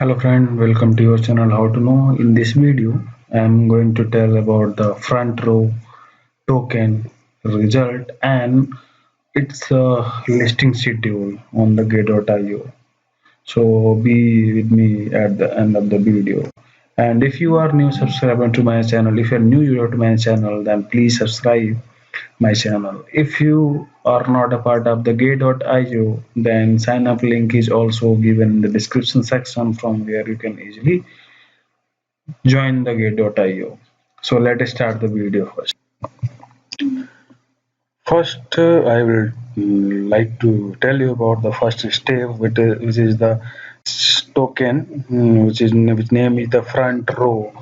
Hello friend, welcome to your channel How to Know. In this video, I am going to tell about the Frontrow token result and its listing schedule on the Gate.io. So be with me at the end of the video. And if you are new subscriber to my channel, if you are new to my channel, then please subscribe my channel. If you are not a part of the gay.io, then sign up link is also given in the description section from where you can easily join the gay.io. So let us start the video first. First, I will like to tell you about the first step, which is the token, which name is the Frontrow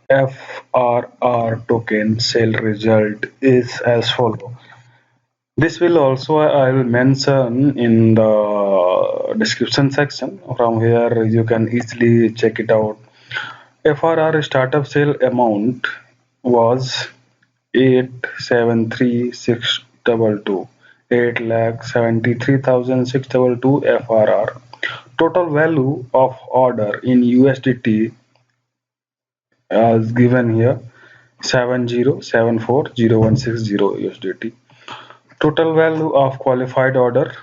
FRR token. Sale result is as follow. This will also I will mention in the description section from where you can easily check it out. FRR startup sale amount was 873,622, 8,73,622 FRR. Total value of order in USDT as given here 7074016 USDT. Total value of qualified order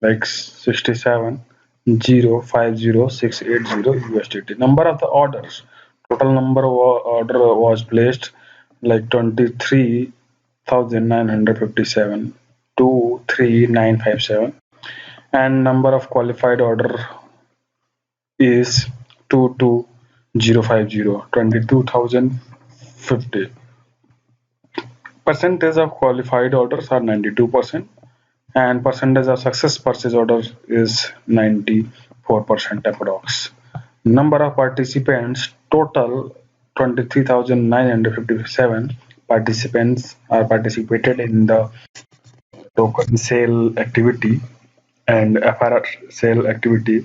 like 67,050,680 USDT. Number of the orders. Total number of order was placed like 23,957, 23957, and number of qualified order is 22,050, 22,050. Percentage of qualified orders are 92%. And percentage of success purchase order is 94% approx. Number of participants total 23,957 participants are participated in the token sale activity and FRR sale activity.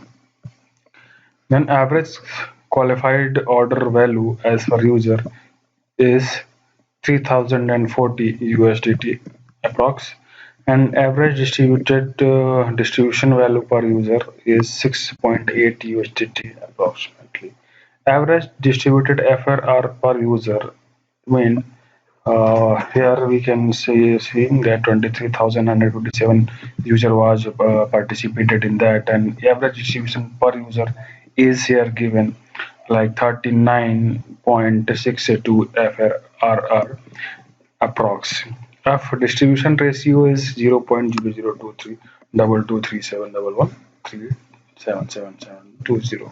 Then average qualified order value as per user is 3,040 USDT approx, and average distribution value per user is 6.8 USDT approximately. Average distributed FRR per user mean here we can seeing that 23,157 user was participated in that, and average distribution per user is here given like 39.62 FRR approx. F distribution ratio is 0.0023 223711377720.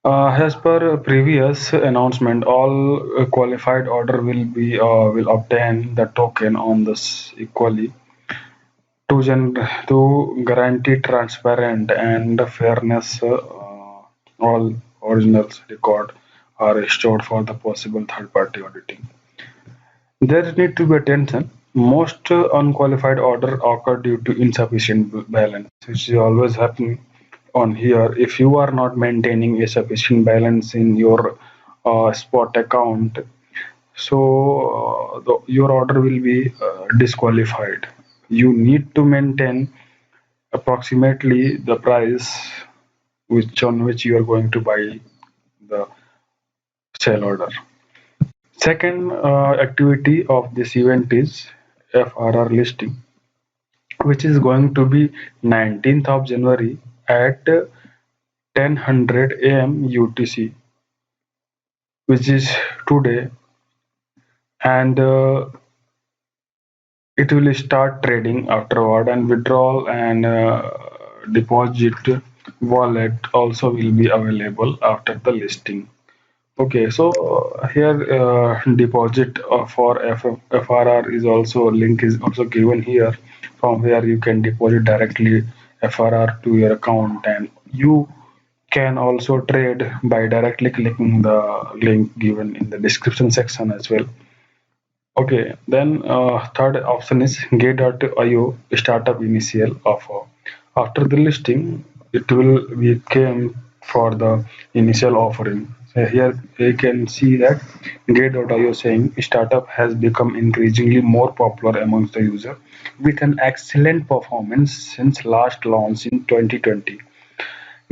As per previous announcement, all qualified order will obtain the token on this equally to guarantee transparent and fairness. All originals record are stored for the possible third-party auditing. There need to be attention. Most unqualified order occur due to insufficient balance, which is always happening on here. If you are not maintaining a sufficient balance in your spot account, so your order will be disqualified. You need to maintain approximately the price which you are going to buy the sale order. Second activity of this event is FRR listing, which is going to be 19th of January at 10:00 AM UTC, which is today, and it will start trading afterward, and withdrawal and deposit wallet also will be available after the listing. Okay, so here deposit for FRR is also link is also given here from where you can deposit directly FRR to your account, and you can also trade by directly clicking the link given in the description section as well. Okay, then third option is Gate.io startup initial offer. After the listing, it will be came for the initial offering. So here you can see that Gate.io saying startup has become increasingly more popular amongst the user with an excellent performance since last launch in 2020.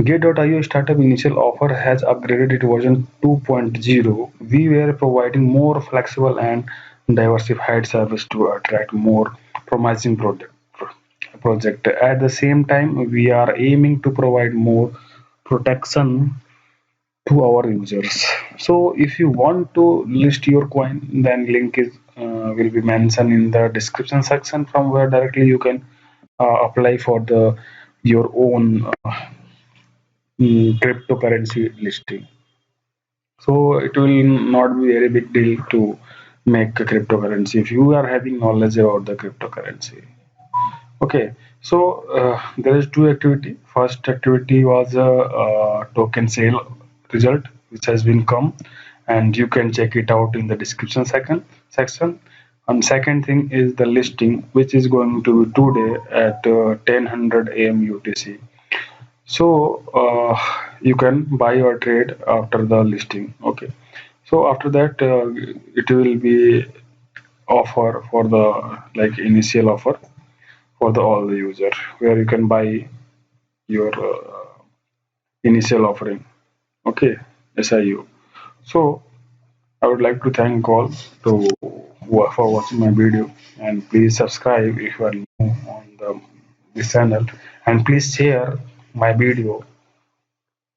Gate.io startup initial offer has upgraded it version 2.0. We were providing more flexible and diversified service to attract more promising project. At the same time, we are aiming to provide more protection to our users. So if you want to list your coin, then link is will be mentioned in the description section, from where directly you can apply for the your own cryptocurrency listing. So it will not be very big deal to make a cryptocurrency if you are having knowledge about the cryptocurrency. Okay, so there is two activity. First activity was a, token sale result which has been come, and you can check it out in the description section. And second thing is the listing, which is going to be today at 10:00 a.m. UTC. So you can buy or trade after the listing. Okay. So after that, it will be offer for the like initial offer for the all the user, where you can buy your initial offering. Okay, SIU. So I would like to thank all to for watching my video, and please subscribe if you are new on this channel, and please share my video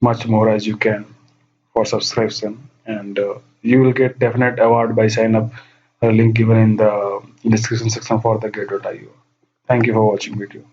much more as you can for subscription, and you will get definite award by sign up, link given in the description section for the gate.io. Thank you for watching video.